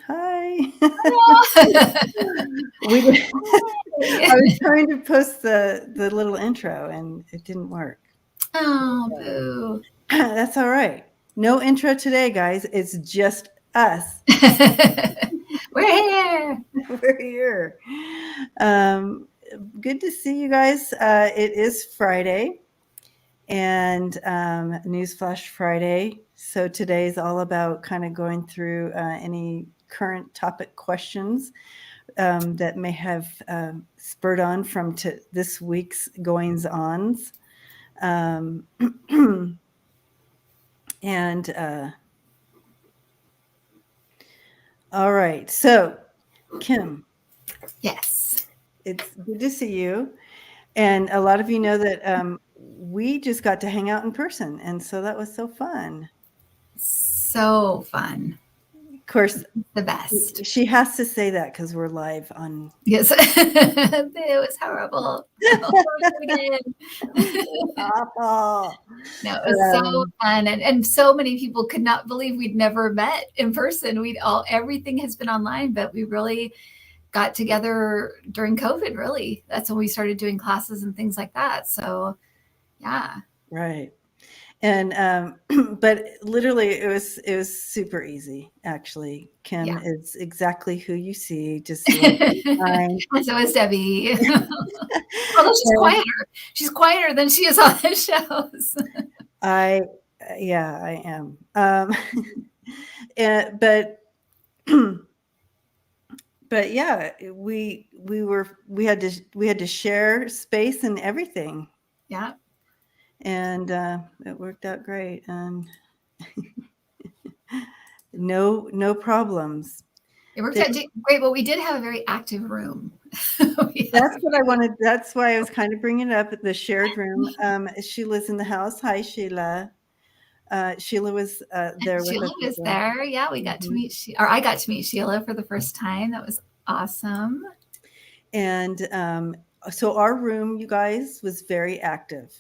Hi. Hello. I was trying to post the little intro and it didn't work. Oh, boo. That's all right. No intro today, guys. It's just us. We're here. We're here. Um, Good to see you guys. It is Friday and Newsflash Friday. So today is all about kind of going through any current topic questions that may have spurred on from this week's goings ons. Um, and all right, so Kim, Yes. it's good to see you. And a lot of you know that we just got to hang out in person, and so that was so fun. So fun. Of course, The best. she has to say that because we're live on. Yes. It was horrible. I'll do it again. Awful. No, it was so fun. And so many people could not believe we'd never met in person. Everything has been online, but we really got together during COVID, really. That's when we started doing classes and things like that. So, yeah. Right. And but literally it was super easy actually. Kim Yeah. is exactly who you see, just lovely, kind. And so is Debbie. Although she's And quieter. She's quieter than she is on the shows. I yeah, I am. And, but yeah, we had to share space and everything, Yeah. and it worked out great, and no problems. It worked There, out great, but we did have a very active room. that's what I wanted. That's why I was kind of bringing it up at the shared room. Sheila's in the house. Hi, Sheila. Sheila was there with Sheila us as was well. there. Yeah, we got to Mhm. meet, or I got to meet Sheila for the first time. That was awesome. And so our room, you guys, was very active.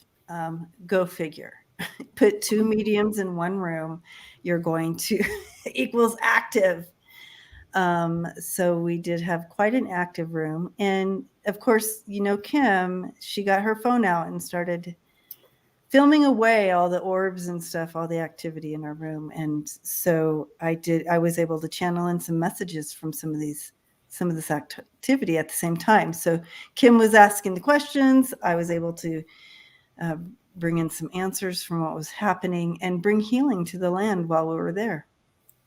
Go figure. Put two mediums in one room, you're going to equals active. So we did have quite an active room. And of course, Kim, she got her phone out and started filming away all the orbs and stuff, all the activity in our room. And so I was able to channel in some messages from some of this activity at the same time. So Kim was asking the questions. I was able to uh, bring in some answers from what was happening and bring healing to the land while we were there.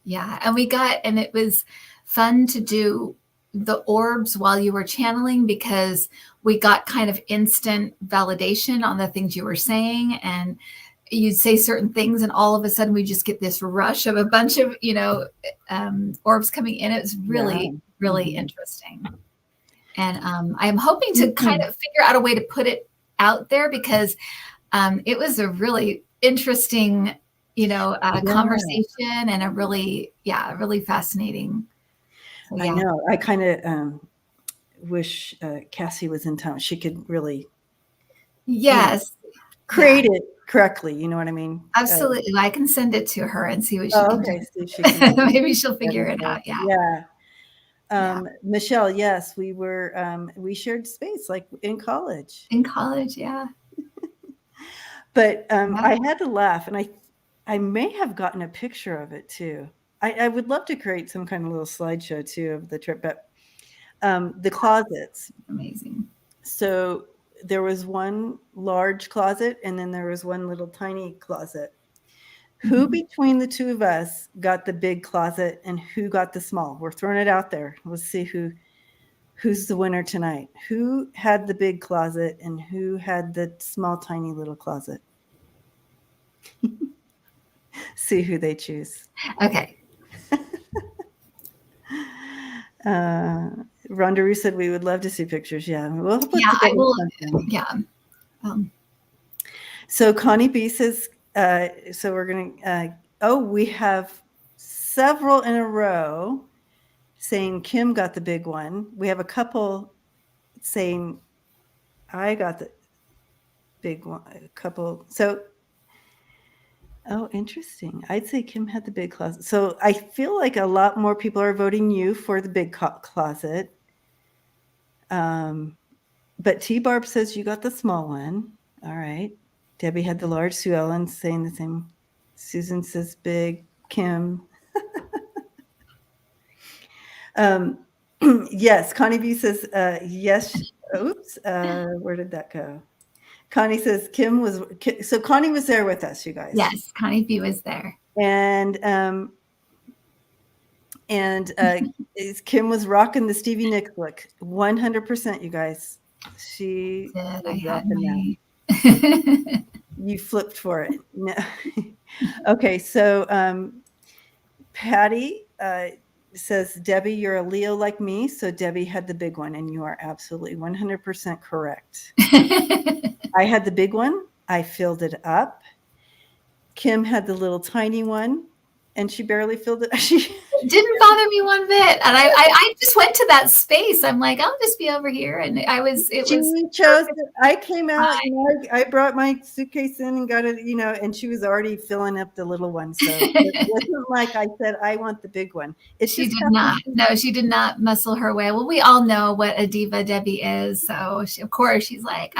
Yeah. And it was fun to do the orbs while you were channeling because we got kind of instant validation on the things you were saying. And you'd say certain things, and all of a sudden we just get this rush of a bunch of, orbs coming in. It was really, Yeah. really Mhm. interesting. And I'm hoping to kind of figure out a way to put it out there because it was a really interesting, Yeah. conversation and really fascinating. So, I yeah. know. I kind of wish Cassie was in town. She could really, Yes. Yeah, create it correctly. You know what I mean? absolutely. I can send it to her and see what she Oh, can okay. See if she can do. do Maybe she'll that figure it out. Yeah. Yeah. Yeah. Michelle, yes, we shared space like in college, In college. Yeah. but Yeah. I had to laugh, and I may have gotten a picture of it too. I would love to create some kind of little slideshow too of the trip, but the closets. Amazing. So there was one large closet, and then there was one little tiny closet. Who Mhm. between the two of us got the big closet, and who got the small? We're throwing it out there. Let's see who's the winner tonight. Who had the big closet, and who had the small, tiny little closet? See who they choose. Okay. Uh, Rhonda said we would love to see pictures. Yeah, we'll put Yeah. I together will. something. Yeah. Um, So Connie B says, so we're going to, oh, we have several in a row saying Kim got the big one. We have a couple saying I got the big one, a couple. So Oh, interesting. I'd say Kim had the big closet. So I feel like a lot more people are voting you for the big closet. But T Barb says you got the small one. All right. Debbie had the large. Sue Ellen saying the same. Susan says big. Kim. Yes. Connie B says yes. Oops. Where did that go? Connie says Kim was. So Connie was there with us, you guys. Yes, Connie B was there. And Kim was rocking the Stevie Nicks look. 100%, you guys. She I was had rocking my that. You flipped for it. No. Okay, so Patty says, Debbie, you're a Leo like me. So Debbie had the big one, and you are absolutely 100% correct. I had the big one. I filled it up. Kim had the little tiny one, and she barely filled it. It didn't bother me one bit. And I just went to that space. I'm like, I'll just be over here. And she chose it. I came out, I brought my suitcase in and got it, and she was already filling up the little one. So it wasn't like I said, I want the big one. She did not. No, she did not muscle her way. Well, we all know what a diva Debbie is. So of course she's like,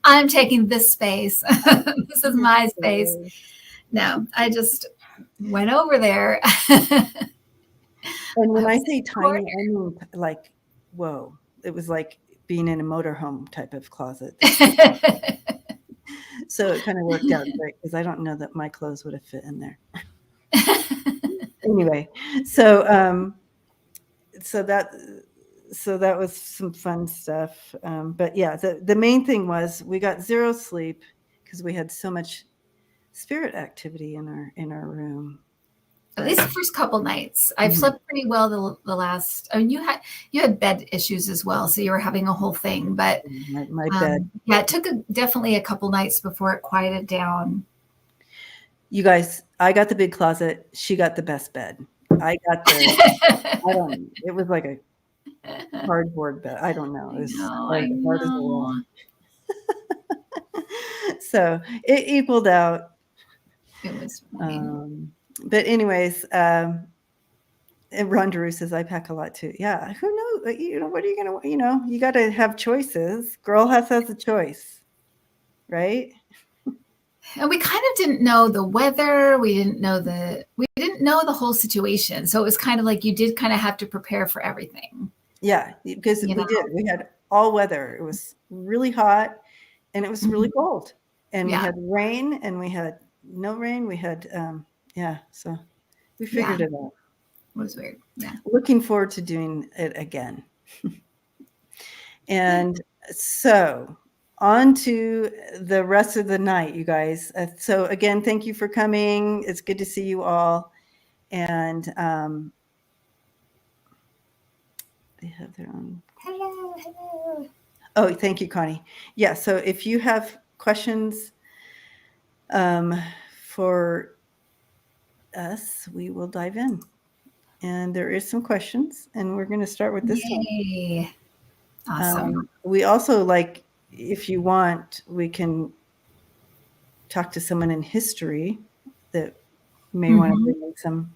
I'm taking this space. This is my space. No, I just went over there. And when I say tiny, I mean like, whoa. It was like being in a motorhome type of closet. So it kind of worked out great because I don't know that my clothes would have fit in there. Anyway, so that was some fun stuff. But yeah, the main thing was we got zero sleep because we had so much spirit activity in our room. At least the first couple nights. I've slept pretty well the last. I mean, you had bed issues as well, so you were having a whole thing. But my bed. Yeah, it took definitely a couple nights before it quieted down. You guys, I got the big closet. She got the best bed. I got the. It was like a cardboard bed. I don't know. It was hard as a wall. So it equaled out. It was funny. But anyways, and Rondaru says, I pack a lot too. Yeah. Who knows? What are you going to, you got to have choices. Girl has a choice, right? And we kind of didn't know the weather. We didn't know the whole situation. So it was kind of like you did kind of have to prepare for everything. Yeah, because we did. We had all weather. It was really hot and it was really cold. And we had rain and we had no rain. We had, so we figured it out. It was weird. Yeah. Looking forward to doing it again. And so on to the rest of the night, you guys. So again, thank you for coming. It's good to see you all. And they have their own. Hello. Oh, thank you, Connie. Yeah. So if you have questions for us, we will dive in. And there is some questions, and we're going to start with this one. Awesome. We also, if you want, we can talk to someone in history that may want to bring in some.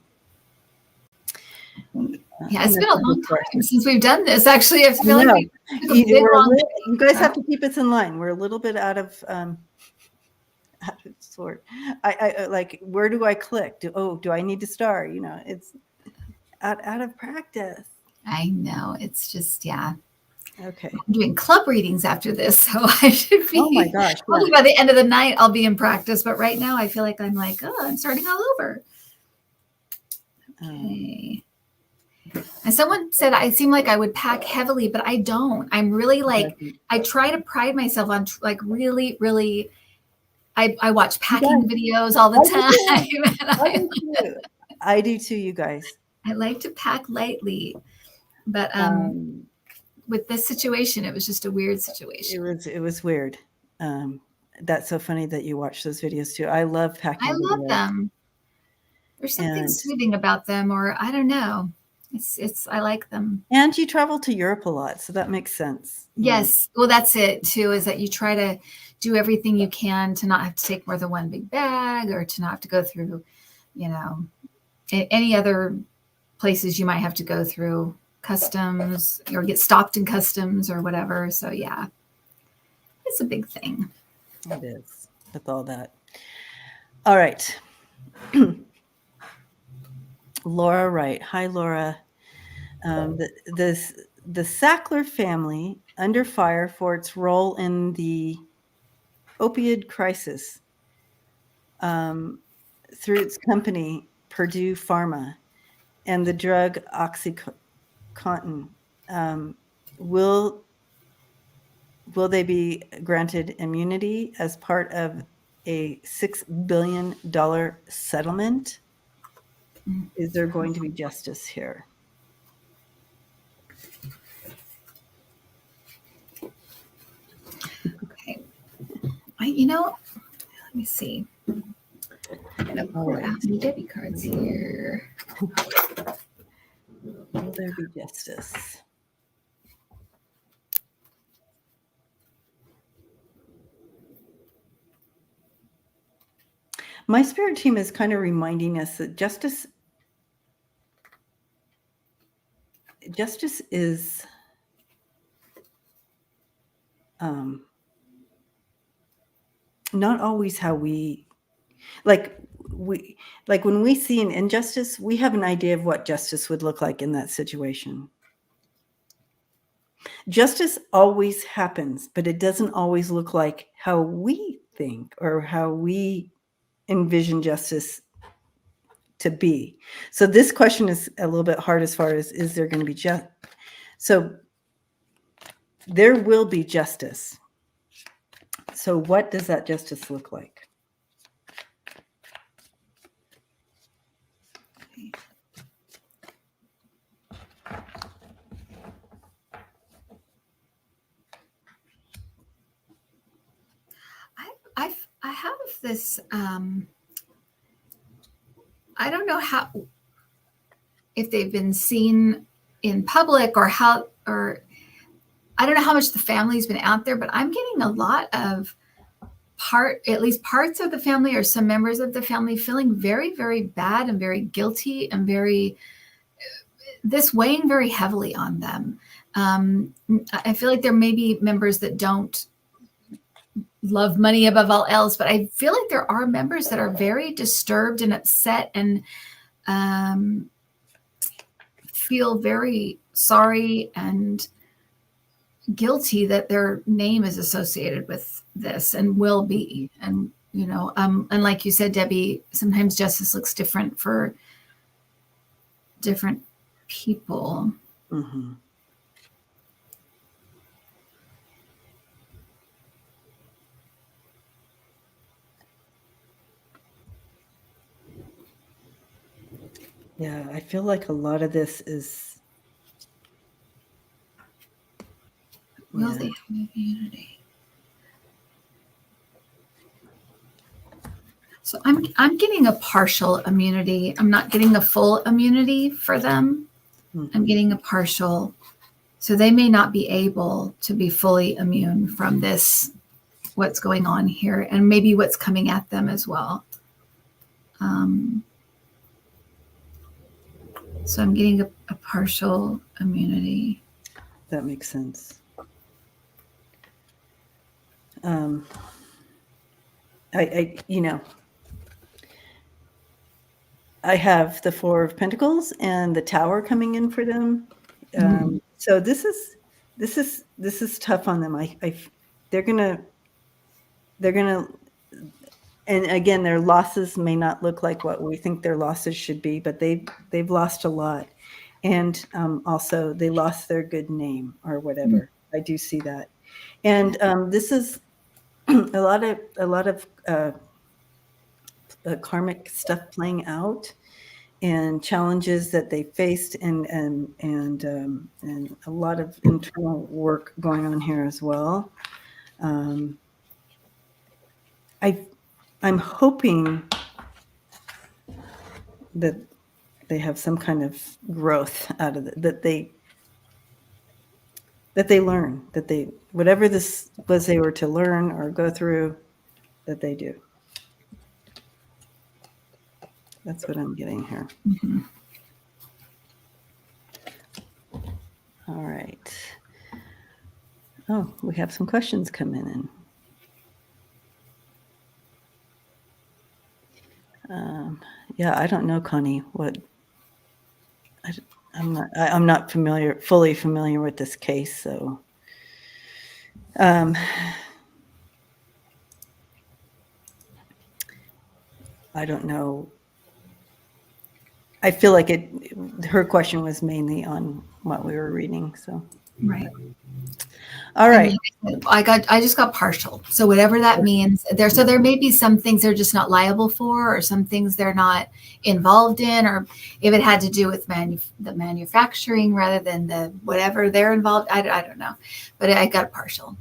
It's been a long time since we've done this. Actually, I feel like you guys have to keep us in line. We're a little bit out of sort. I like, where do I click? Do I need to star? It's out of practice. I know. It's just, Okay. I'm doing club readings after this, so I should be. Oh my gosh. Probably by the end of the night, I'll be in practice. But right now, I feel like I'm starting all over. Okay. And someone said I seem like I would pack heavily, but I don't. I'm really I try to pride myself on really, really. I watch packing videos all the time. I do too, you guys. I like to pack lightly, but with this situation, it was just a weird situation. It was weird. That's so funny that you watch those videos too. I love packing. I love them. There's something soothing about them, or I don't know. I like them. And you travel to Europe a lot, so that makes sense. Yes. Well, that's it too, is that you try to do everything you can to not have to take more than one big bag, or to not have to go through, any other places you might have to go through customs or get stopped in customs or whatever. So yeah, it's a big thing. It is, with all that. All right. Laura Wright. Hi, Laura. The Sackler family under fire for its role in the opioid crisis through its company, Purdue Pharma, and the drug OxyContin. Will they be granted immunity as part of a $6 billion settlement? Is there going to be justice here? Okay. Let me see. I'm going to pull out my debit cards here. Will there be justice? My spirit team is kind of reminding us that justice is not always how we like when we see an injustice, we have an idea of what justice would look like in that situation. Justice always happens, but it doesn't always look like how we think or how we envision justice to be. So this question is a little bit hard as far as, is there going to be justice? So there will be justice. So what does that justice look like? I have this, I don't know if they've been seen in public or I don't know how much the family's been out there, but I'm getting a lot of at least parts of the family or some members of the family feeling very, very bad and very guilty and this weighing very heavily on them. I feel like there may be members that don't love money above all else, but I feel like there are members that are very disturbed and upset and feel very sorry and guilty that their name is associated with this and will be. And, and like you said, Debbie, sometimes justice looks different for different people. Mm-hmm. Yeah, I feel like a lot of this is. Will they have immunity? So I'm getting a partial immunity. I'm not getting a full immunity for them. Mm-hmm. I'm getting a partial. So they may not be able to be fully immune from this, what's going on here, and maybe what's coming at them as well. So I'm getting a partial immunity. That makes sense. I have the Four of Pentacles and the Tower coming in for them. So this is tough on them. They're gonna, and again, their losses may not look like what we think their losses should be, but they've lost a lot, and also they lost their good name or whatever. I do see that, and this is a lot of karmic stuff playing out, and challenges that they faced, and a lot of internal work going on here as well. I'm hoping that they have some kind of growth out of it, that they that they learn, that they, whatever this was they were to learn or go through, that they do. That's what I'm getting here. Mm-hmm. All right. Oh, we have some questions coming in. Yeah, I don't know, Connie, what I'm not fully familiar with this case, so I don't know. I feel like her question was mainly on what we were reading, so. Right. All right. I just got partial. So whatever that means there. So there may be some things they're just not liable for, or some things they're not involved in, or if it had to do with the manufacturing rather than the whatever they're involved. I don't know, but I got partial.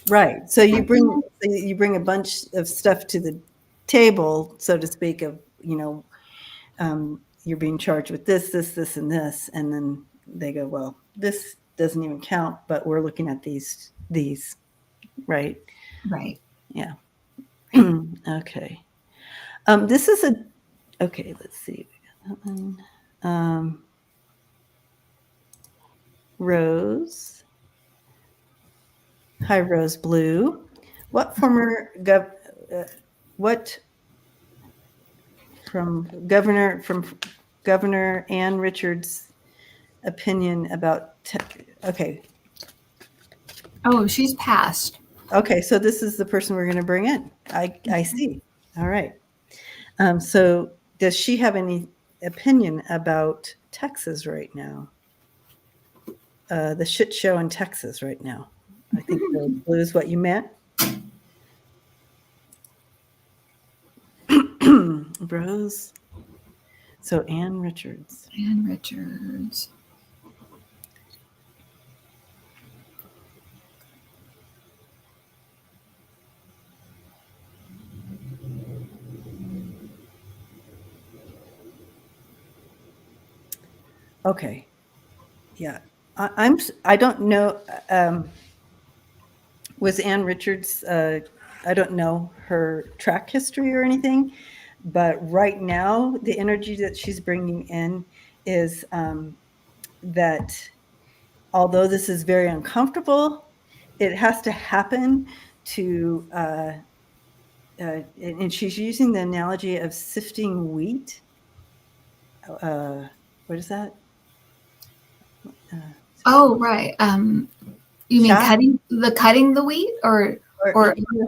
Right. So you bring a bunch of stuff to the table, so to speak, of, you're being charged with this, and this, and then they go, well, this doesn't even count, but we're looking at these, right? Right. Yeah. Okay. This is okay, let's see. We got that one. Rose. Hi, Rose Blue. What former Governor Ann Richards' opinion about okay. Oh, she's passed. Okay, so this is the person we're going to bring in. I see. All right. So does she have any opinion about Texas right now? The shit show in Texas right now. I think Blue is what you meant. Rose. So Ann Richards. Ann Richards. Okay. Yeah. I don't know. Was Ann Richards, I don't know her track history or anything, but right now the energy that she's bringing in is that although this is very uncomfortable, it has to happen to, and she's using the analogy of sifting wheat. What is that? Oh, right. You mean cutting the wheat or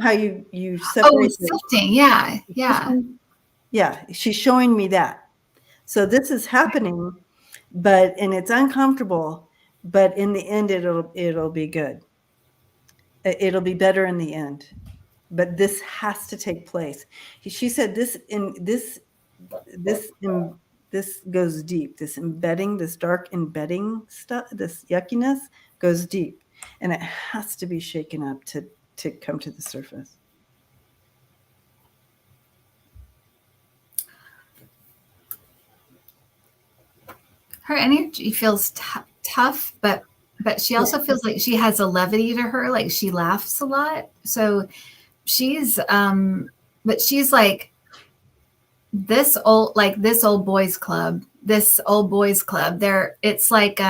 how you separate? Sifting. Yeah. Yeah. Yeah. She's showing me that. So this is happening, and it's uncomfortable, but in the end, it'll be good. It'll be better in the end, but this has to take place. She said this goes deep. This embedding, this dark embedding stuff, this yuckiness goes deep, and it has to be shaken up to come to the surface. Her energy feels tough, but she also feels like she has a levity to her. Like she laughs a lot. So she's, but she's like this old boys club, there. It's like,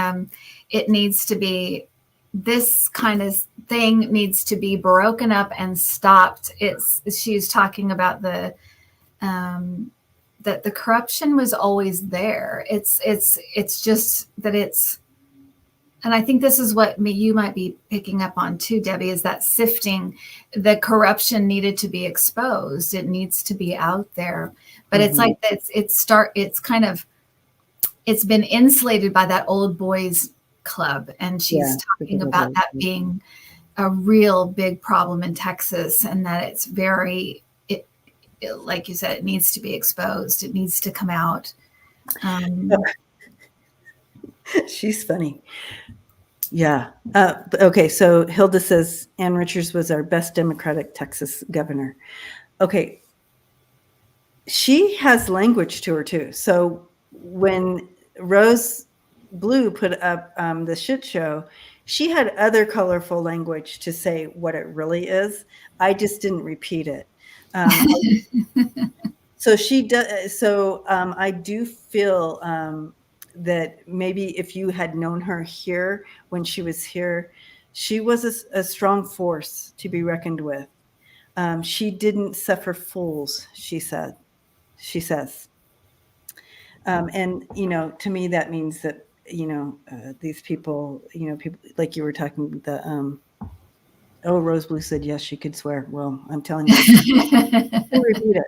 it needs to be, this kind of thing needs to be broken up and stopped. She's talking about that the corruption was always there. It's just that and I think this is what you might be picking up on too, Debbie, is that sifting. The corruption needed to be exposed. It needs to be out there. But it's like it's been insulated by that old boys club. And she's talking about that being a real big problem in Texas, and that it's very, like you said, it needs to be exposed. It needs to come out. She's funny. Yeah. Okay. So Hilda says Ann Richards was our best Democratic Texas governor. Okay. She has language to her too. So when Rose Blue put up the shit show, she had other colorful language to say what it really is. I just didn't repeat it. So she does. So I do feel that maybe if you had known her here when she was here, she was a strong force to be reckoned with. She didn't suffer fools, she said. She says, and to me that means that these people, people like you were talking the oh, Rose Blue said yes, she could swear. Well, I'm telling you, I can repeat it.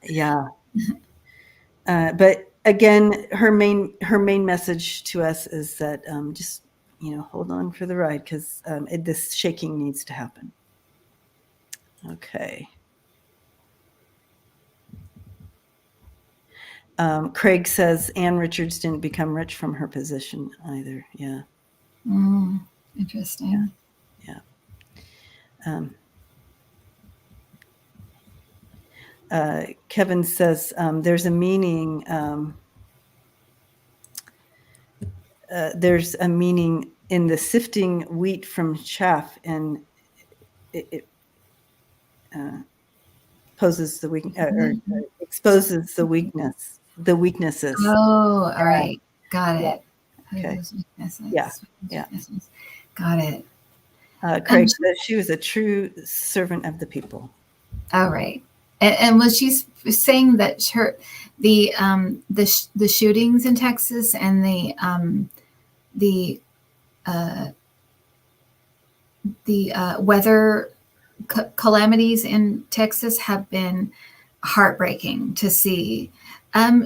Yeah. But again, her main message to us is that just hold on for the ride, because this shaking needs to happen. Okay. Craig says Ann Richards didn't become rich from her position either. Yeah. Interesting. Yeah. Kevin says there's a meaning. There's a meaning in the sifting wheat from chaff, and it poses the weak or exposes the weaknesses. Oh, all right. Got it. Okay. Those weaknesses. Yeah. Weaknesses. Got it. Craig says she was a true servant of the people. All right. And was she saying that the shootings in Texas and the weather calamities in Texas have been heartbreaking to see?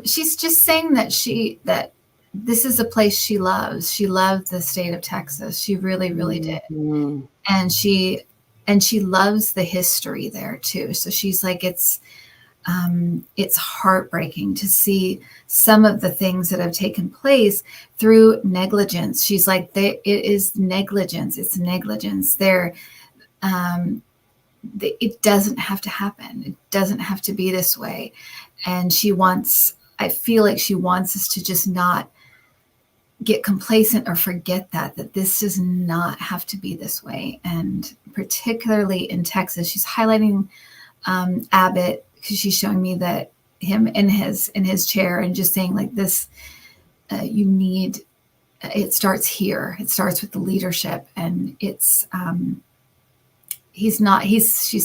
She's just saying that this is a place she loves. She loved the state of Texas. She really, really did. Mm-hmm. And she loves the history there too. So she's like, it's heartbreaking to see some of the things that have taken place through negligence. She's like, it is negligence. It's negligence. It doesn't have to happen. It doesn't have to be this way. And I feel like she wants us to just not get complacent or forget that this does not have to be this way. And particularly in Texas, she's highlighting Abbott, because she's showing me that him in his chair, and just saying like this, it starts here. It starts with the leadership, and it's, she's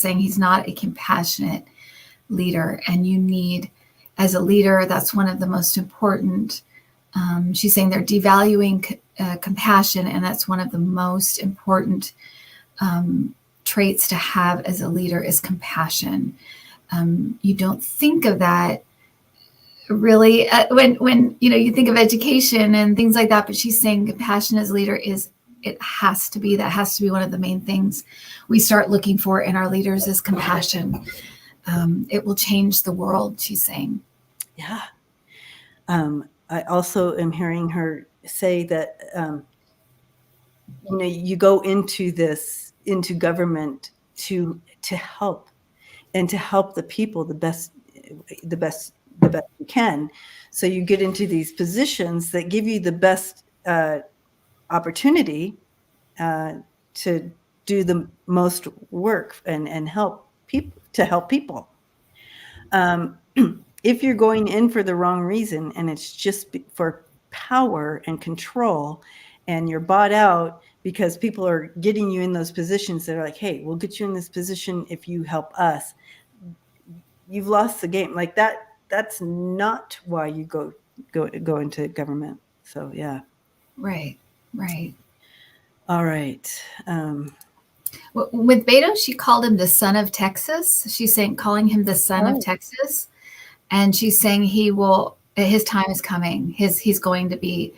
saying he's not a compassionate leader, and you need, as a leader, that's one of the most important. She's saying they're devaluing compassion, and that's one of the most important traits to have as a leader is compassion. You don't think of that really when you think of education and things like that, but she's saying compassion as a leader has to be one of the main things we start looking for in our leaders is compassion. It will change the world, she's saying. Yeah. I also am hearing her say that, you go into government to help, and to help the people the best you can. So you get into these positions that give you the best opportunity to do the most work and help people. If you're going in for the wrong reason, and it's just for power and control, and you're bought out because people are getting you in those positions that are like, hey, we'll get you in this position if you help us, you've lost the game. Like that's not why you go into government. So yeah. Right. All right. With Beto, she called him the son of Texas. She's saying, calling him the son of Texas. And she's saying his time is coming. He's going to be,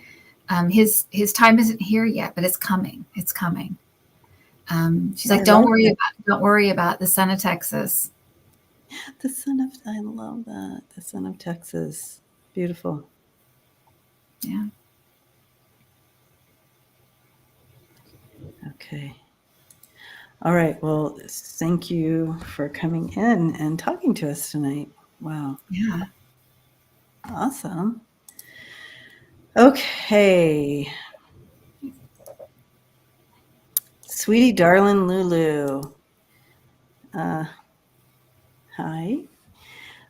his time isn't here yet, but it's coming. It's coming. She's like, don't worry about the son of Texas. I love that. The son of Texas. Beautiful. Yeah. Okay. All right. Well, thank you for coming in and talking to us tonight. Wow. Yeah. Awesome. Okay. Sweetie darling Lulu. Hi.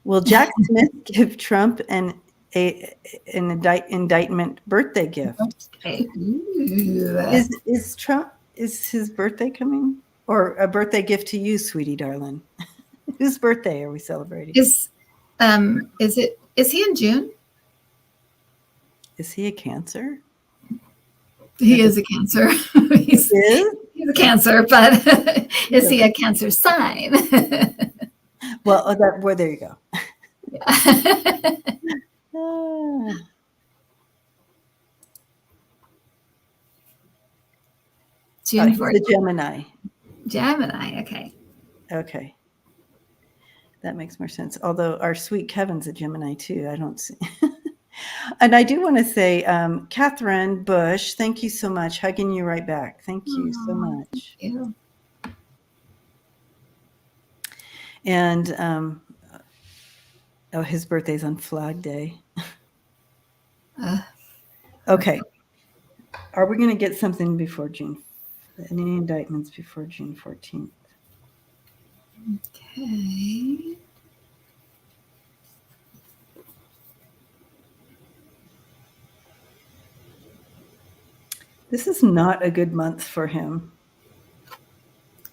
Will Jack Smith give Trump an indictment birthday gift? Okay. Is his birthday coming? Or a birthday gift to you, sweetie darling? Whose birthday are we celebrating? Is he in June? Is he a Cancer? He is a Cancer. He's a Cancer, but is he a Cancer sign? Well, there you go. June 14th. The Gemini. Gemini, okay. Okay. That makes more sense. Although our sweet Kevin's a Gemini too. I don't see. And I do want to say, Catherine Bush, thank you so much. Hugging you right back. Thank you so much. Thank you. And his birthday's on Flag Day. Okay. Are we going to get something before June? Any indictments before June 14th? Okay. This is not a good month for him.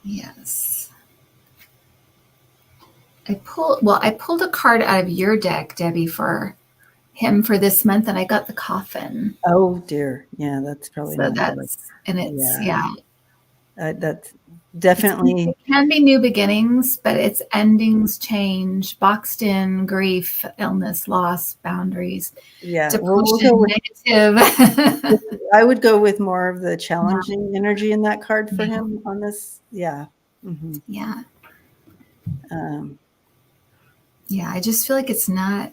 Yes. I pulled a card out of your deck, Debbie, for him for this month, and I got the coffin. Oh dear. Yeah, that's probably so not that's good. And it's yeah. That's definitely it can be new beginnings, but it's endings, change, boxed in, grief, illness, loss, boundaries. Yeah, depression, negative. I would go with more of the challenging energy in that card for him on this. Yeah. Mm-hmm. Yeah. Yeah, I just feel like it's not.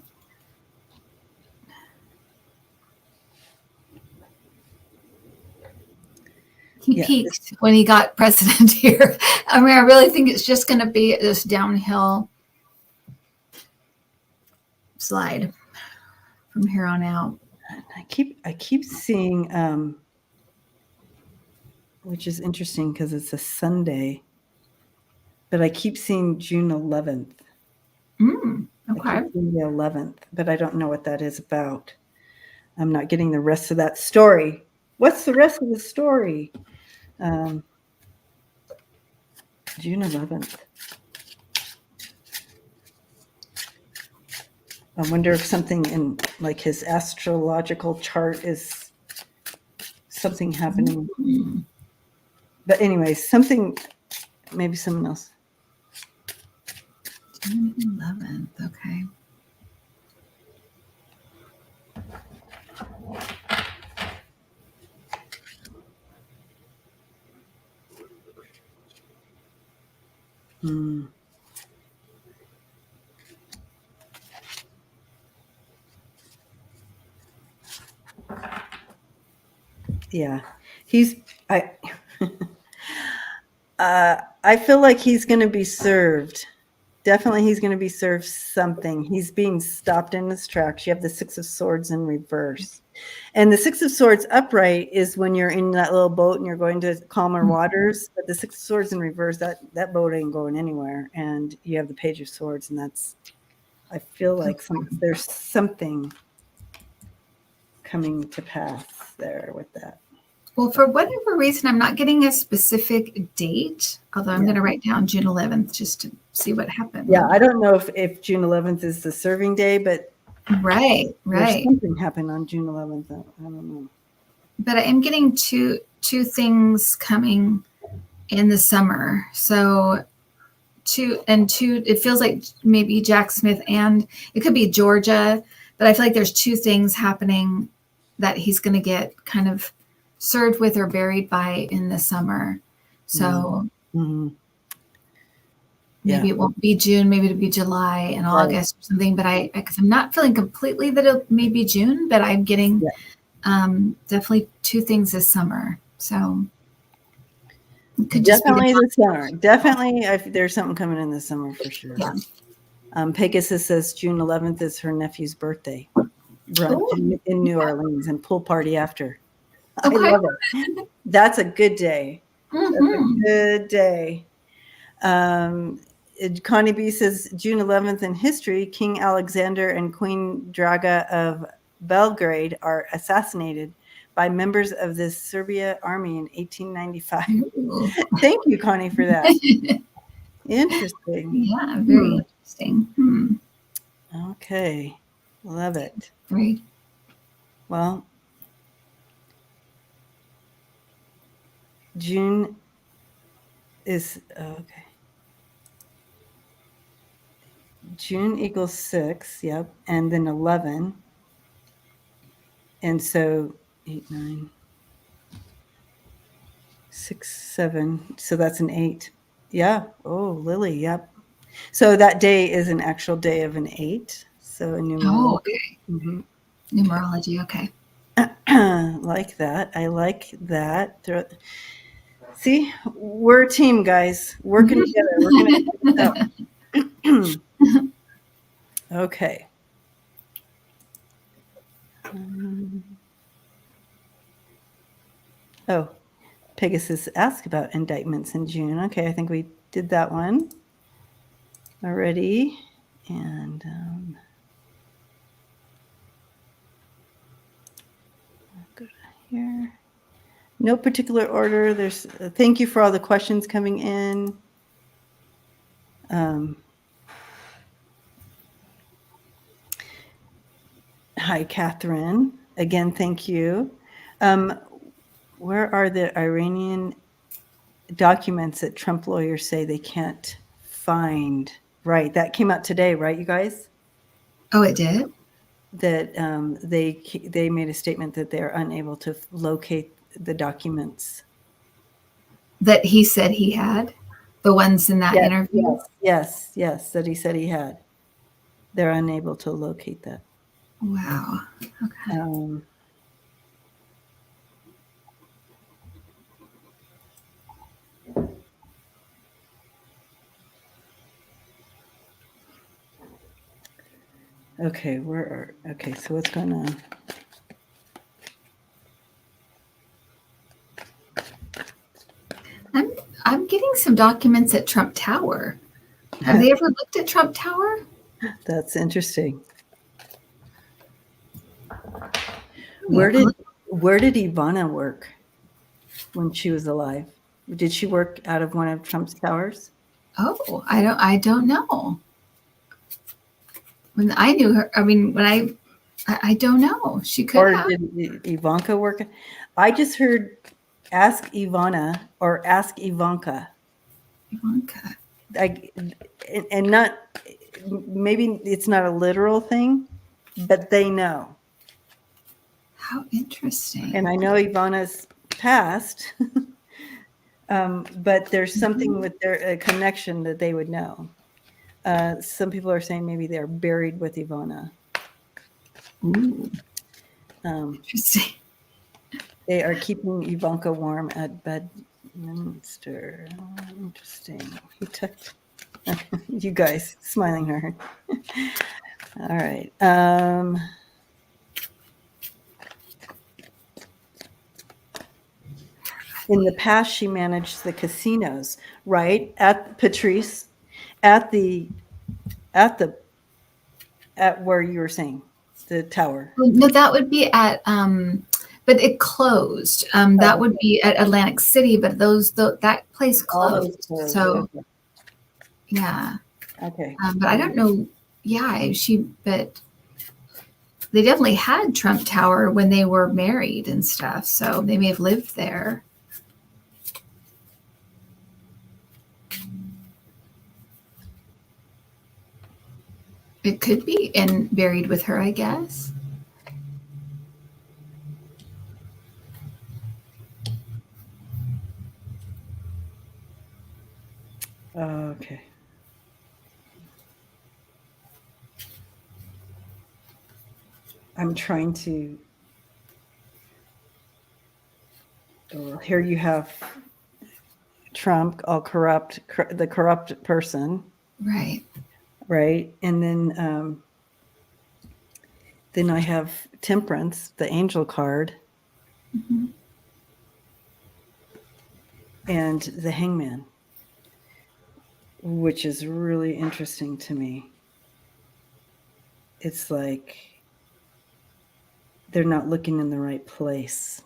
He peaked when he got president here. I mean, I really think it's just going to be this downhill slide from here on out. I keep seeing, which is interesting because it's a Sunday, but I keep seeing June 11th. Okay. The 11th, but I don't know what that is about. I'm not getting the rest of that story. What's the rest of the story? June 11th. I wonder if something in like his astrological chart is something happening. But anyways, maybe someone else. June 11th, okay. Yeah, I feel like he's going to be served. Definitely he's going to be served something. He's being stopped in his tracks. You have the Six of Swords in reverse. And the Six of Swords upright is when you're in that little boat and you're going to calmer waters. But the Six of Swords in reverse, that boat ain't going anywhere. And you have the Page of Swords, and I feel like there's something coming to pass there with that. Well, for whatever reason, I'm not getting a specific date, although I'm going to write down June 11th just to see what happened. Yeah, I don't know if June 11th is the serving day, but right. Something happened on June 11th. I don't know. But I am getting two things coming in the summer. So two, it feels like maybe Jack Smith, and it could be Georgia, but I feel like there's two things happening that he's going to get kind of served with or buried by in the summer. So maybe it won't be June, maybe it'll be July and August or something, but because I'm not feeling completely that it may be June, but I'm getting definitely two things this summer. So it could definitely the summer. Definitely there's something coming in the summer for sure. Yeah. Pegasus says June 11th is her nephew's birthday. Brunch in New Orleans and pool party after. Okay. I love it. That's a good day. That's a Mhm. good day. Connie B says June 11th in history, King Alexander and Queen Draga of Belgrade are assassinated by members of the Serbia army in 1895. Ooh. Thank you, Connie, for that. Interesting. Yeah, very interesting. Okay. Love it. Right. Well, June is okay. June equals 6, yep, and then 11. And so 8, 9, 6, 7. So that's an 8. Yeah. Oh, Lily, yep. So that day is an actual day of an 8. So a numerology. Oh, okay. Mm-hmm. Numerology. Okay. Like that. I like that. See, we're a team, guys. Working together. We're going to figure this out. Okay. Oh, Pegasus asked about indictments in June. Okay, I think we did that one already. And I'll go here. No particular order. There's thank you for all the questions coming in. Hi, Catherine. Again, thank you. Where are the Iranian documents that Trump lawyers say they can't find? Right, that came out today, right, you guys? Oh, it did? That they made a statement that they're unable to locate the documents. That he said he had? The ones in that interview? Yes, that he said he had. They're unable to locate that. Wow. Okay. Okay, okay, so what's going on? I'm getting some documents at Trump Tower. Have they ever looked at Trump Tower? That's interesting. Where did Ivana work when she was alive? Did she work out of one of Trump's towers? Oh, I don't know. When I knew her, I mean, when I don't know. She could Or have. did Ivanka work? I just heard ask Ivana or ask Ivanka. Ivanka. And not maybe it's not a literal thing, but they know. How interesting. And I know Ivana's passed, but there's something with their connection that they would know. Some people are saying maybe they're buried with Ivana. Ooh. Interesting. They are keeping Ivanka warm at Bedminster. Interesting. He took you guys smiling her. All right. In the past, she managed the casinos, right? At Patrice, at where you were saying, the tower. No, that would be at but it closed. That would be at Atlantic City, but that place closed. So okay. yeah. Okay. But I don't know. Yeah, but they definitely had Trump Tower when they were married and stuff. So they may have lived there. It could be and buried with her, I guess. Okay. I'm trying to. Oh, here you have Trump, all corrupt, the corrupt person. Right. Right. And then I have Temperance, the angel card. Mm-hmm. and the Hangman, which is really interesting to me. It's like they're not looking in the right place.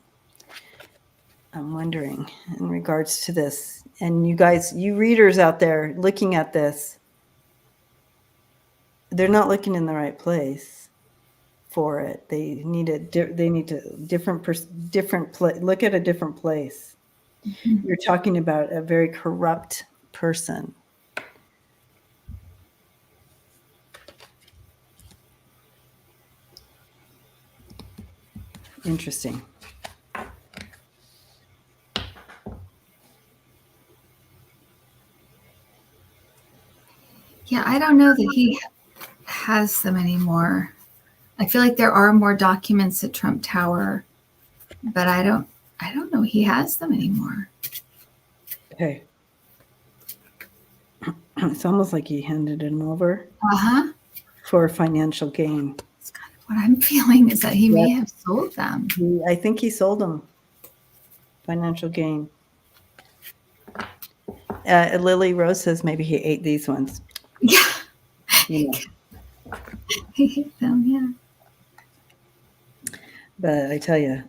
I'm wondering in regards to this, and you guys, you readers out there looking at this, they're not looking in the right place for it. They need a different look at a different place. Mhm. You're talking about a very corrupt person. Interesting. Yeah, I don't know that he has them anymore. I feel like there are more documents at Trump Tower, but I don't know he has them anymore. Okay. It's almost like he handed them over Uh-huh. for financial gain. That's kind of what I'm feeling, is that he may have sold them. I think he sold them. Financial gain. Lily Rose says maybe he ate these ones. Yeah. You know. I hate them, yeah. But I tell you.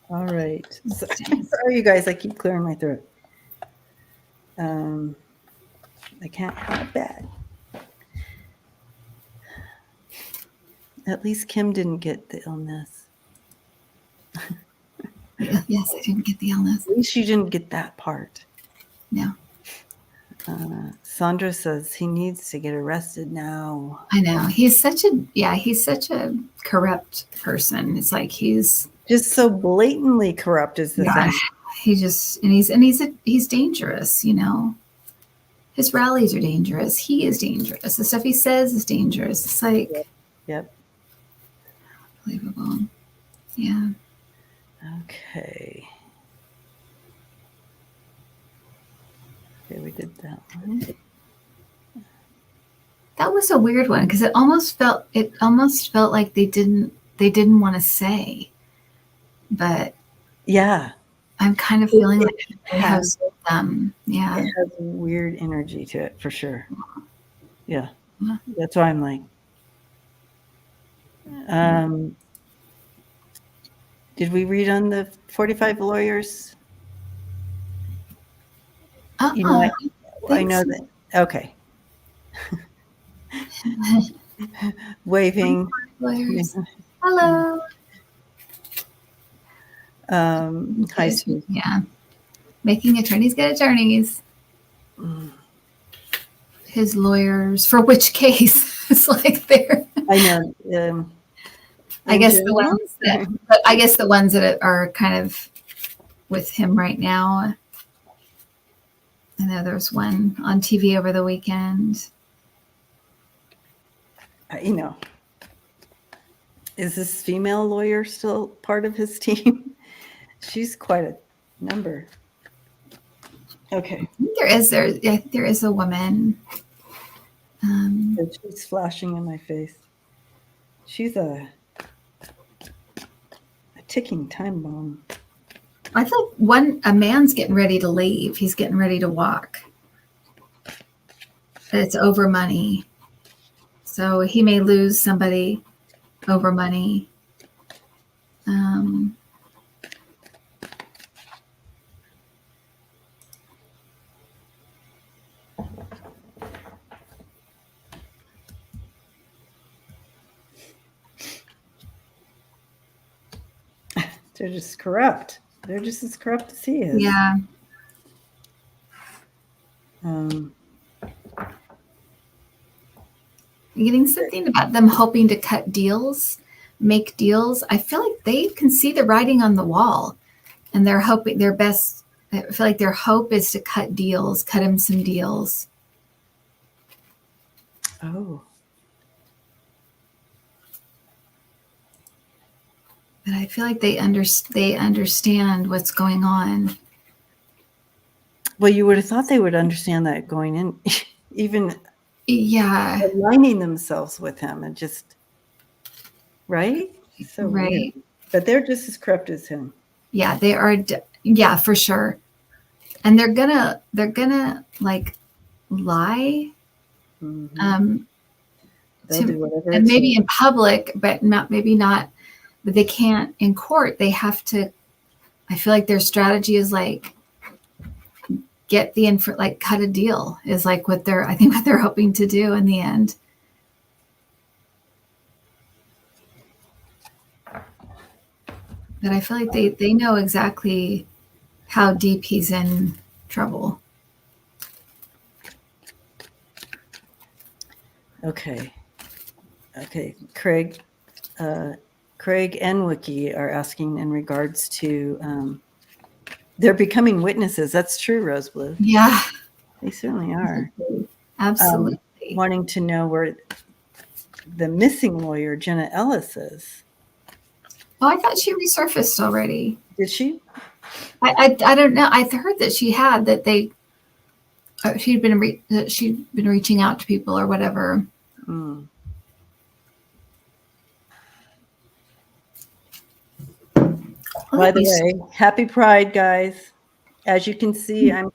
All right. Sorry, you guys. I keep clearing my throat. I can't help that. At least Kim didn't get the illness. Yes, I didn't get the illness. At least she didn't get that part. No. Sandra says he needs to get arrested now. I know. He's such a corrupt person. It's like he's just so blatantly corrupt is the thing. He's dangerous, you know. His rallies are dangerous. He is dangerous. The stuff he says is dangerous. It's like Yep. Unbelievable. Yeah. Okay. Okay, we did that one. That was a weird one because it almost felt like they didn't want to say, but yeah, I'm kind of feeling like it has them. Yeah, it has a weird energy to it for sure. Yeah, that's why I'm like, did we read on the 45 lawyers? You know, I know that. Okay. Waving. Lawyers. Hello. Hi, Sue. Yeah. Making attorneys get attorneys. His lawyers, for which case? It's like they're. I know. I guess the ones that are kind of with him right now. I know there was one on TV over the weekend. You know, is this female lawyer still part of his team? She's quite a number. Okay. I think there is a woman. She's flashing in my face. She's a ticking time bomb. I thought a man's getting ready to leave. He's getting ready to walk. It's over money. So he may lose somebody over money. They're just corrupt. They're just as corrupt as he is. Yeah. Getting something about them hoping to cut deals, make deals. I feel like they can see the writing on the wall, and they're hoping their best. I feel like their hope is to cut deals, cut him some deals. Oh. But I feel like they understand what's going on. Well, you would have thought they would understand that going in, even aligning themselves with him and just right. So right. weird. But they're just as corrupt as him. Yeah, they are. Yeah, for sure. And they're gonna like lie. Mm-hmm. They'll do whatever. And maybe in public, but maybe not. But they can't in court. They have to. I feel like their strategy is like get the like cut a deal is like what they're hoping to do in the end. But I feel like they know exactly how deep he's in trouble. Okay. Craig and Wiki are asking in regards to they're becoming witnesses. That's true, Rose Blue. Yeah, they certainly are. Absolutely. Wanting to know where the missing lawyer Jenna Ellis is. Oh, I thought she resurfaced already. Did she? I don't know. I heard that she had that she'd been reaching out to people or whatever. Mm. By the way, happy Pride, guys! As you can see, I'm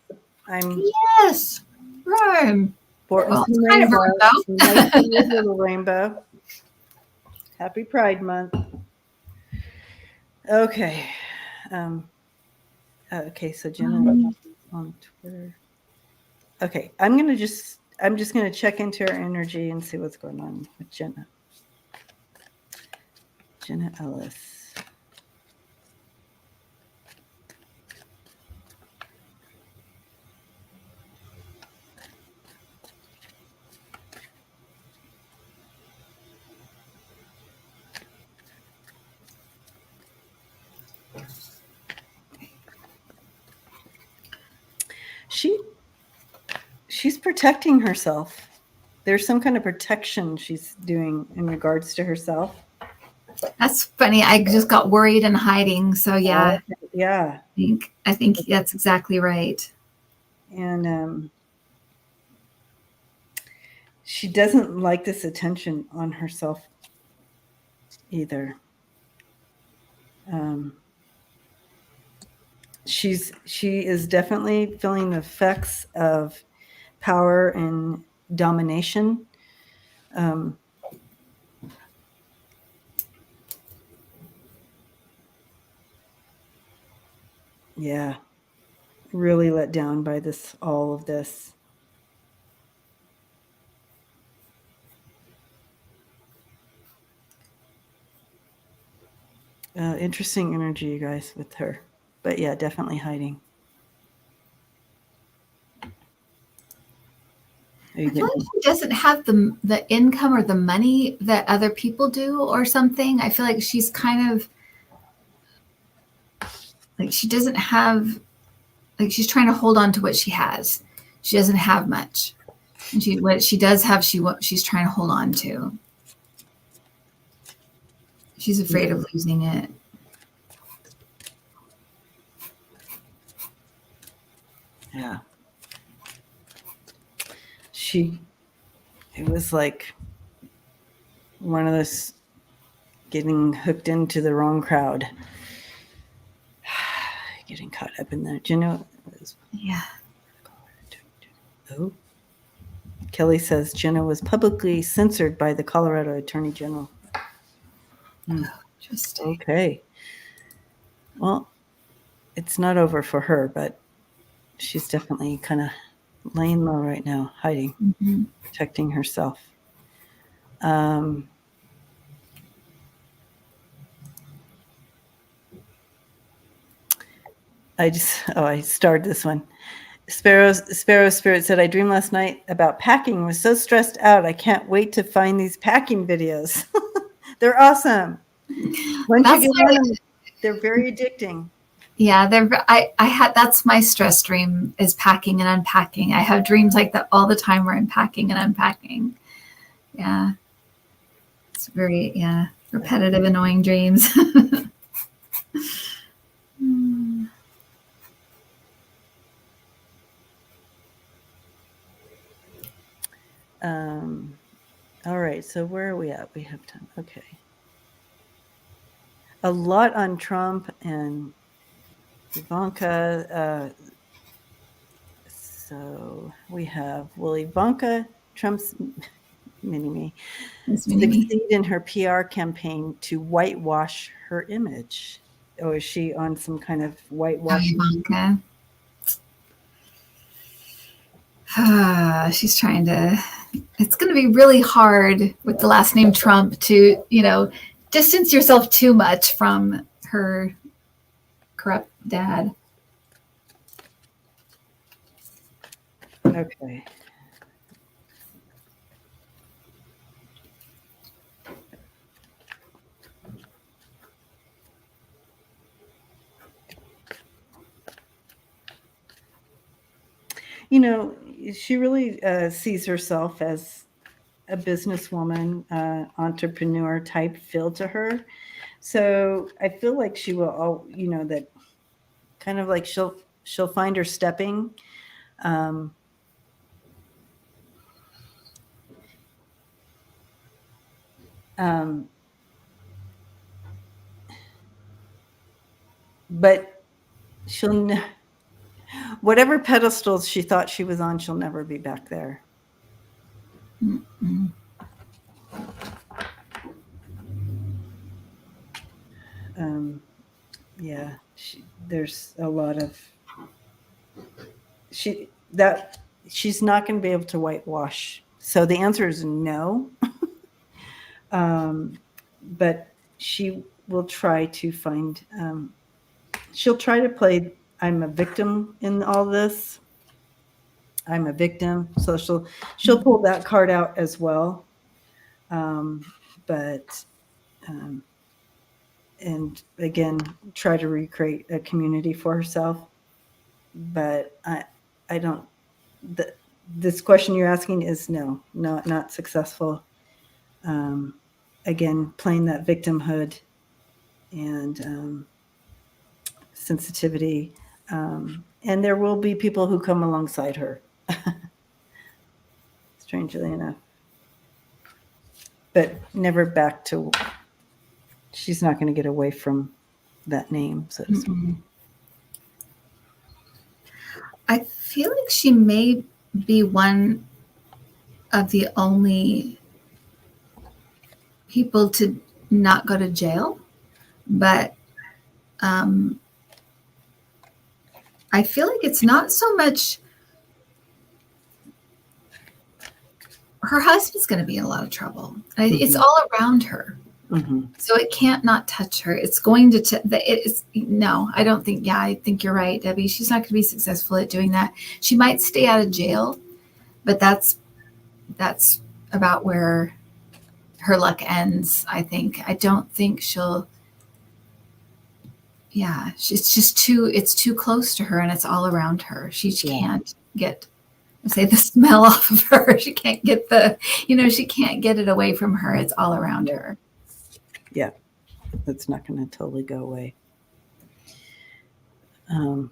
yes, right. Well, it's kind of a rainbow. Nice little rainbow. Happy Pride Month. Okay. Okay, so Jenna on Twitter. Okay, I'm just gonna check into her energy and see what's going on with Jenna. Jenna Ellis. She's protecting herself. There's some kind of protection she's doing in regards to herself. That's funny. I just got worried and hiding. So yeah. Yeah. I think that's exactly right. And she doesn't like this attention on herself either. She is definitely feeling the effects of power and domination. Yeah, really let down by all of this. Interesting energy, you guys, with her. But yeah, definitely hiding. I feel like she doesn't have the income or the money that other people do or something. I feel like she's kind of like she doesn't have like she's trying to hold on to what she has. She doesn't have much. And what she does have she's trying to hold on to. She's afraid of losing it. Yeah. It was like one of those getting hooked into the wrong crowd. Getting caught up in that. Yeah. Oh. Kelly says Jenna was publicly censored by the Colorado Attorney General. Interesting. Okay. Well, it's not over for her, but she's definitely kind of laying low right now, hiding, protecting herself. I starred this one. Sparrow Spirit said, I dreamed last night about packing. I was so stressed out. I can't wait to find these packing videos. They're awesome. Once you get them, they're very addicting. Yeah, that's my stress dream is packing and unpacking. I have dreams like that all the time where I'm packing and unpacking. Yeah. It's very, repetitive, annoying dreams. All right, so where are we at? We have time. Okay. A lot on Trump and Ivanka. So we have, will Ivanka Trump's mini-me Miss Mini-Me. succeed in her PR campaign to whitewash her image? Or is she on some kind of Oh, whitewashing? Ivanka. She's trying to. It's going to be really hard with the last name Trump to, distance yourself too much from her corrupt dad. Okay. She really sees herself as a businesswoman, entrepreneur type feel to her. So I feel like she will, that kind of like she'll find her stepping. Um, um, but whatever pedestals she thought she was on, she'll never be back there. Mm-mm. Um, yeah, there's a lot of she's not going to be able to whitewash. So the answer is no. But she will try to find. She'll try to play. I'm a victim in all this. I'm a victim, so she'll pull that card out as well. Um, but and again, try to recreate a community for herself. But I don't. This question you're asking is no, not successful. Again, playing that victimhood and sensitivity, and there will be people who come alongside her. Strangely enough, but never back to. She's not going to get away from that name, so to speak. Mm-mm. I feel like she may be one of the only people to not go to jail, but I feel like it's not so much her husband's going to be in a lot of trouble. It's all around her. Mm-hmm. So it can't not touch her. It's going to, it's no, I don't think, I think you're right, Debbie. She's not going to be successful at doing that. She might stay out of jail, but that's about where her luck ends, I think. I don't think she'll, it's too close to her and it's all around her. She can't get, say, the smell off of her. She can't get she can't get it away from her. It's all around her. Yeah, that's not going to totally go away. All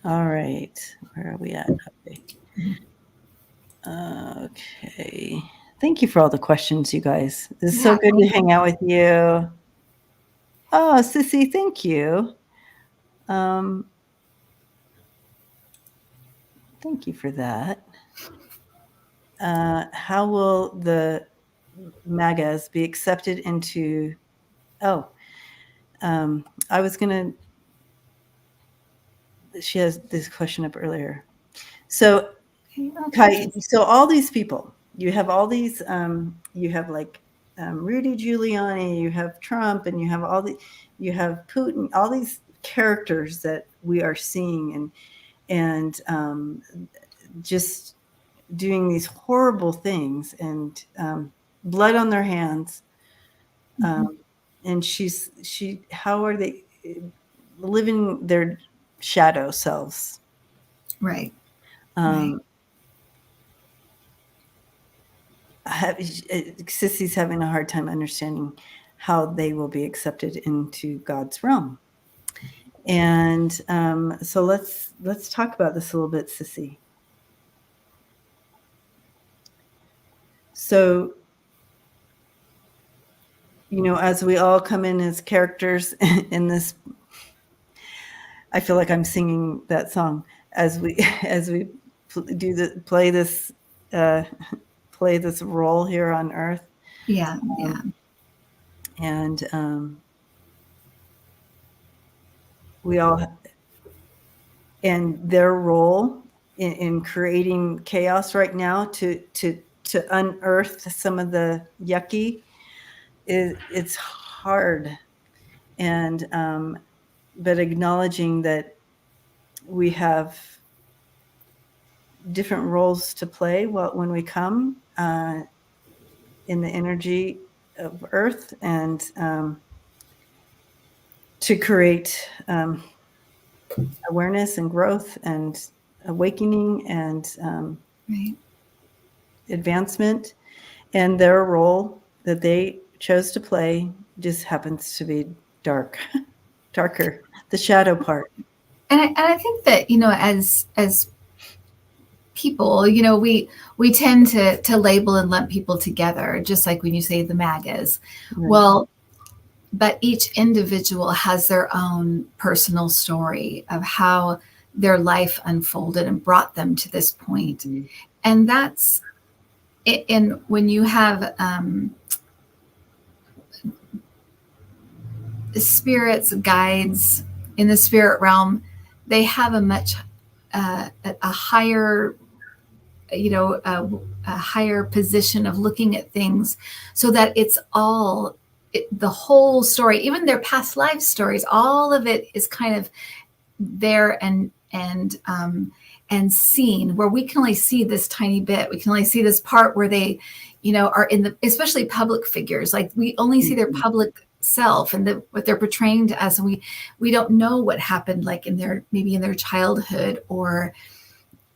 right, where are we at? Okay. Thank you for all the questions, you guys. It's so good to hang out with you. Oh, Sissy, thank you. Thank you for that. How will the MAGAs be accepted into? Oh, I was going to. She has this question up earlier. So, Kai, so all these people, you have all these, you have like Rudy Giuliani, you have Trump, and you have Putin, all these characters that we are seeing and just doing these horrible things and blood on their hands. And how are they living their shadow selves? Right. Sissy's having a hard time understanding how they will be accepted into God's realm. And so let's talk about this a little bit, Sissy. So, as we all come in as characters in this I feel like I'm singing that song as we as we play this role here on Earth. Yeah, yeah. And we all, and their role in creating chaos right now to unearth some of the yucky it's hard. And but acknowledging that we have different roles to play when we come in the energy of Earth, and to create awareness and growth and awakening and Right. advancement. And their role that they chose to play just happens to be darker, the shadow part. And I think that, as people, we tend to label and lump people together, just like when you say the MAGAs. Right. Well, but each individual has their own personal story of how their life unfolded and brought them to this point. Mm-hmm. And that's it. And when you have spirits, guides in the spirit realm, they have a much a higher, a higher position of looking at things, so that it's all the whole story, even their past life stories, all of it is kind of there and seen, where we can only see this tiny bit. We can only see this part where they, are in the, especially public figures. Like we only see their public self and what they're portraying to us, and we don't know what happened, like maybe in their childhood, or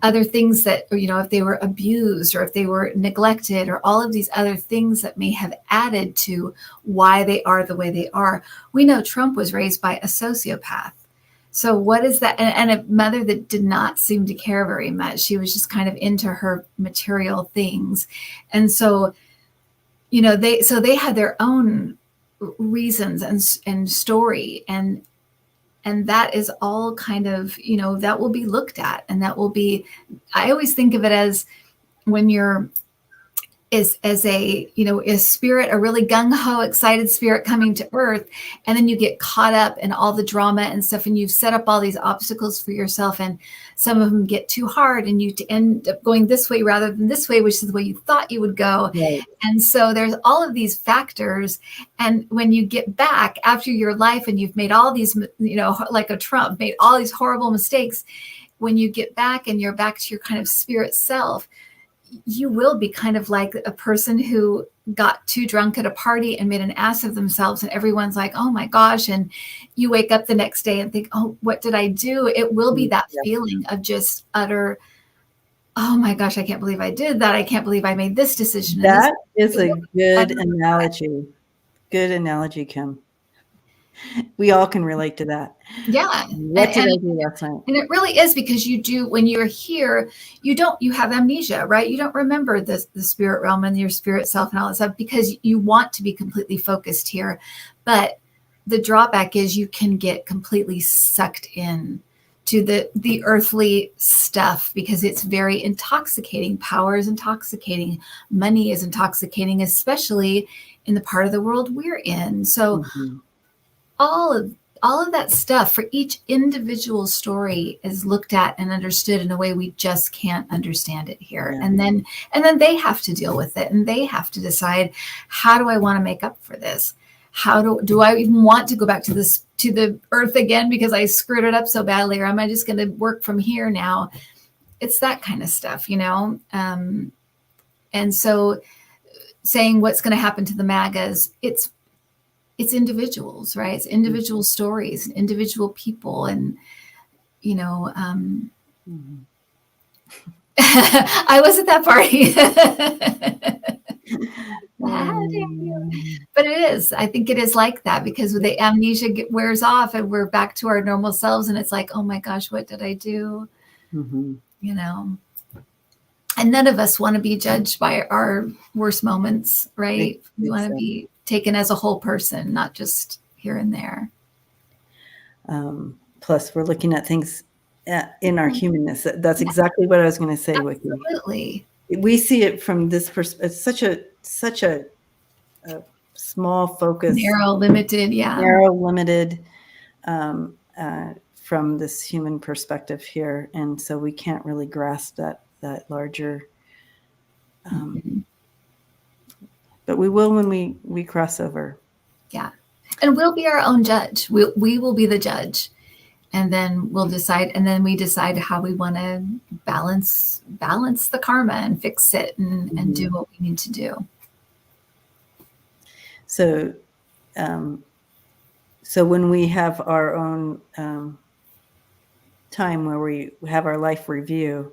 other things that, if they were abused or if they were neglected, or all of these other things that may have added to why they are the way they are. We know Trump was raised by a sociopath. So what is that? And a mother that did not seem to care very much. She was just kind of into her material things. And so, they had their own reasons and story, and that is all kind of, that will be looked at, and that will be, I always think of it as when you're as a spirit, a really gung-ho, excited spirit coming to Earth, and then you get caught up in all the drama and stuff, and you've set up all these obstacles for yourself, and some of them get too hard, and you end up going this way rather than this way, which is the way you thought you would go. Right. And so there's all of these factors, and when you get back after your life and you've made all these, like a Trump, made all these horrible mistakes, when you get back and you're back to your kind of spirit self, you will be kind of like a person who got too drunk at a party and made an ass of themselves, and everyone's like, oh my gosh. And you wake up the next day and think, oh, what did I do? It will be that feeling of just utter, oh my gosh, I can't believe I did that. I can't believe I made this decision. That is a good analogy. Good analogy, Kim. We all can relate to that. Yeah. What did I do last night? And it really is, because you do, when you're here, you have amnesia, right? You don't remember the spirit realm and your spirit self and all that stuff, because you want to be completely focused here. But the drawback is you can get completely sucked in to the earthly stuff, because it's very intoxicating. Power is intoxicating. Money is intoxicating, especially in the part of the world we're in. So all of that stuff, for each individual story, is looked at and understood in a way we just can't understand it here. Yeah. And then they have to deal with it, and they have to decide, how do I want to make up for this? How do I even want to go back to the earth again because I screwed it up so badly, or am I just going to work from here now? It's that kind of stuff, and so saying what's going to happen to the MAGAs, it's individuals, right? It's individual stories, individual people. And, I was at that party. But it is, I think it is like that, because the amnesia wears off and we're back to our normal selves. And it's like, oh my gosh, what did I do? And none of us want to be judged by our worst moments, right? We want to be taken as a whole person, not just here and there. Plus, we're looking at things in our humanness. That's exactly what I was going to say, Wiki. Absolutely. We see it from this perspective. It's such a small focus, Narrow, limited, narrow, limited, from this human perspective here, and so we can't really grasp that larger. But we will when we cross over. Yeah, and we'll be our own judge. We will be the judge, and then we'll decide. And then we decide how we want to balance the karma and fix it and do what we need to do. So, so when we have our own time where we have our life review,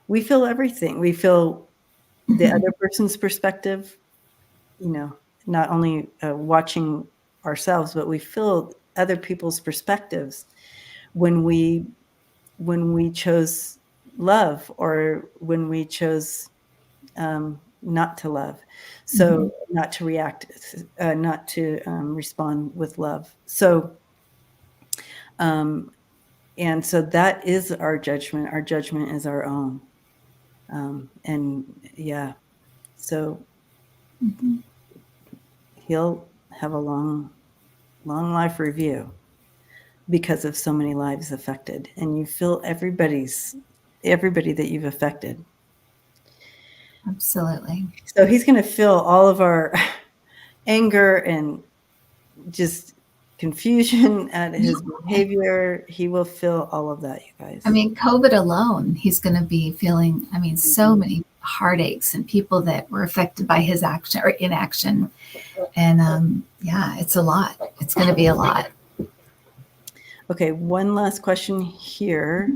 we feel everything. We feel the other person's perspective, not only watching ourselves, but we feel other people's perspectives when we chose love or when we chose not to love. So not to react, not to respond with love. So, and so that is our judgment. Our judgment is our own. And yeah, so he'll have a long life review because of so many lives affected, and you feel everybody that you've affected. Absolutely. So he's going to feel all of our anger and just confusion at his behavior. He will feel all of that, you guys. I mean, COVID alone, he's going to be feeling, so many heartaches and people that were affected by his action or inaction. And yeah, it's a lot. It's going to be a lot. Okay, one last question here,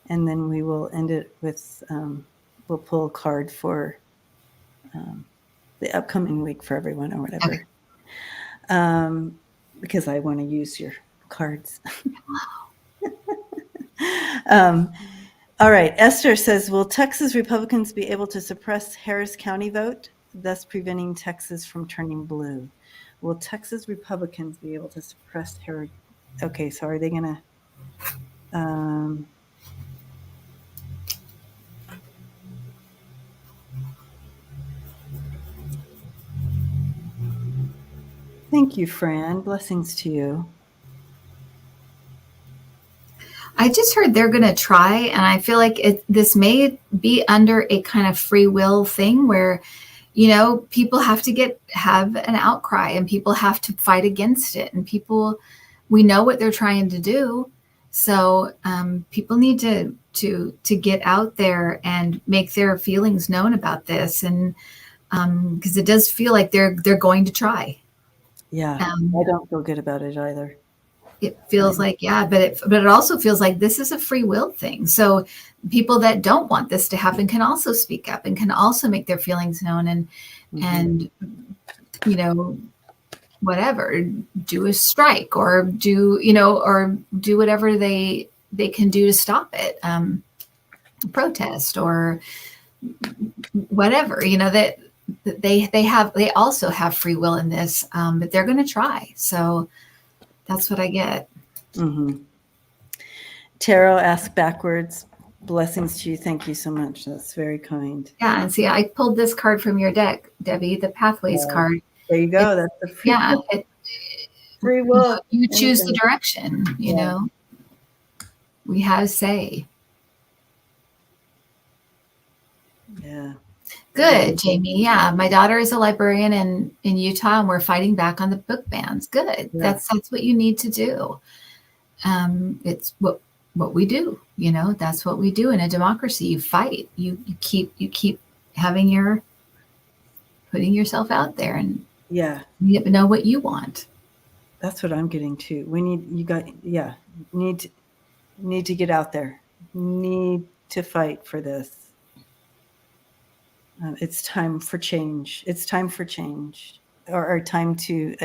and then we will end it with, we'll pull a card for the upcoming week for everyone or whatever. Okay. Because I want to use your cards. All right, Esther says, will Texas Republicans be able to suppress Harris County vote, thus preventing Texas from turning blue? Will Texas Republicans be able to suppress Harris? Okay, so are they going to... Thank you, Fran. Blessings to you. I just heard they're going to try, and I feel like this may be under a kind of free will thing where, people have to have an outcry and people have to fight against it. And we know what they're trying to do. So people need to get out there and make their feelings known about this. And because it does feel like they're going to try. Yeah, I don't feel good about it either. It feels like, but it also feels like this is a free will thing. So people that don't want this to happen can also speak up and can also make their feelings known and whatever, do a strike or do whatever they can do to stop it, protest or whatever, that they also have free will in this, but they're going to try. So that's what I get. Tarot asked backwards, blessings to you. Thank you so much. That's very kind. Yeah, and see, I pulled this card from your deck, Debbie, the Pathways card. There you go. That's the free will. You choose the direction, you know. We have say. Yeah. Good, Jamie. Yeah, my daughter is a librarian in Utah, and we're fighting back on the book bans. Good. Yeah. That's what you need to do. It's what we do. That's what we do in a democracy. You fight. You keep having putting yourself out there, and you know what you want. That's what I'm getting to. We need to get out there. Need to fight for this. It's time for change. It's time for change, or time to.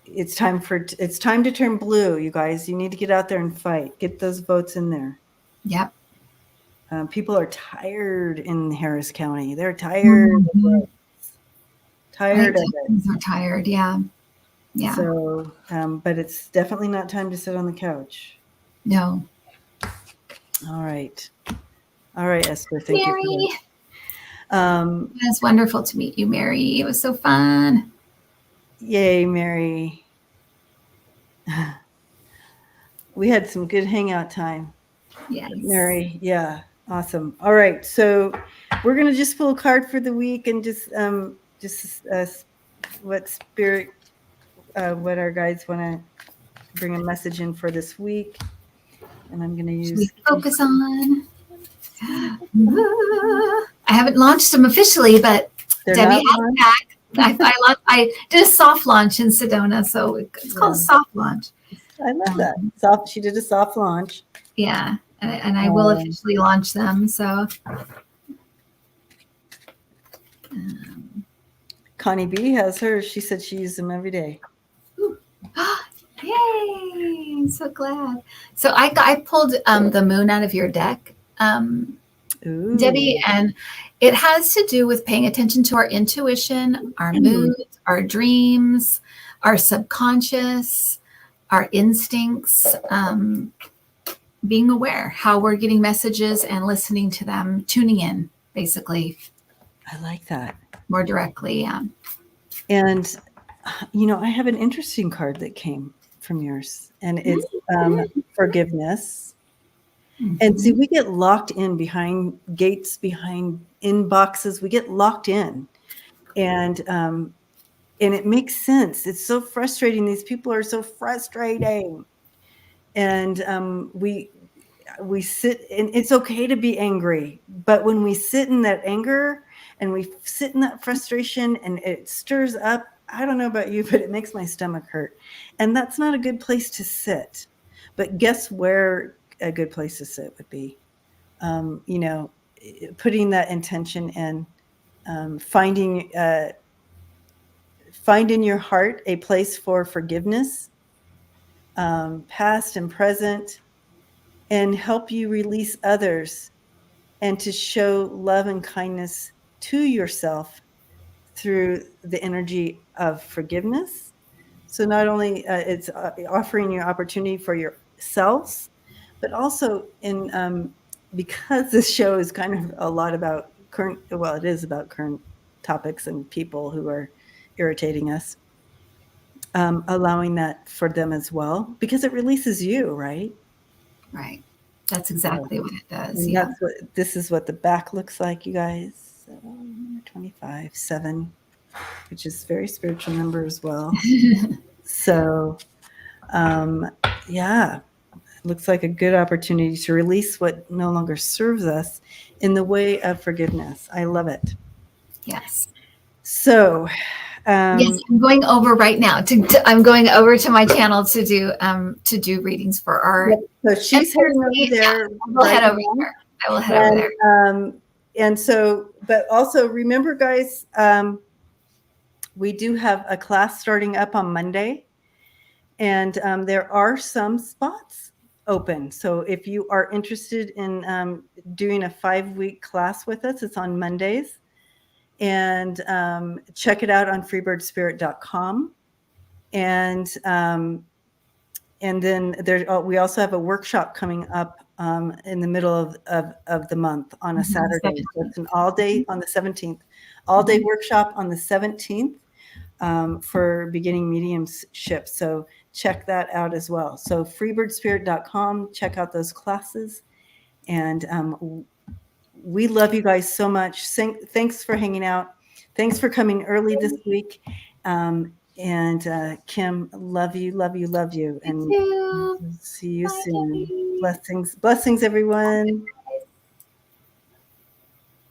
It's time to turn blue, you guys. You need to get out there and fight. Get those votes in there. Yep. People are tired in Harris County. They're tired. Tired of it. They're tired. Yeah. Yeah. So, but it's definitely not time to sit on the couch. No. All right. All right, Esther. Thank Mary. you. It was wonderful to meet you, Mary. It was so fun. Yay, Mary. We had some good hangout time. Yes. Mary, yeah, awesome. All right, so we're gonna just pull a card for the week and just what spirit, what our guides want to bring a message in for this week, and I'm gonna use. Should we focus on? I haven't launched them officially, but Debbie has back. I did a soft launch in Sedona, so it's called a soft launch. I love that. Soft. She did a soft launch. Yeah, and I will officially launch them. So, Connie B has hers. She said she used them every day. Yay! I'm so glad. So I pulled the moon out of your deck, Debbie, and it has to do with paying attention to our intuition, our moods, our dreams, our subconscious, our instincts, being aware how we're getting messages and listening to them, tuning in, basically. I like that. More directly, yeah. And, I have an interesting card that came from yours, and it's forgiveness. And see, we get locked in behind gates, behind inboxes. We get locked in, and it makes sense. It's so frustrating. These people are so frustrating, and we sit, and it's okay to be angry, but when we sit in that anger and we sit in that frustration and it stirs up, I don't know about you, but it makes my stomach hurt, and that's not a good place to sit. But guess where a good place to sit would be, putting that intention in, finding in your heart a place for forgiveness, past and present, and help you release others and to show love and kindness to yourself through the energy of forgiveness. So not only it's offering you opportunity for yourselves, but also in because this show is kind of a lot about it is about current topics and people who are irritating us, allowing that for them as well, because it releases you, right? Right. That's exactly what it does. And yeah. This is what the back looks like, you guys. So, 25, 7, which is a very spiritual number as well. So, yeah, it looks like a good opportunity to release what no longer serves us in the way of forgiveness. I love it. Yes. So, yes, I'm going over right now. I'm going over to my channel to do readings for our. So she's heading over there. I will head over there. I will head over there. And so, but also remember, guys, we do have a class starting up on Monday, and there are some spots open. So if you are interested in doing a 5-week class with us, it's on Mondays. And check it out on freebirdspirit.com. And then we also have a workshop coming up in the middle of the month on a Saturday. So it's an all-day on the 17th, all-day workshop on the 17th for beginning mediumship. So check that out as well. So freebirdspirit.com, check out those classes. And we love you guys so much. Thanks for hanging out. Thanks for coming early this week. And Kim, love you. And see you soon. Blessings, everyone.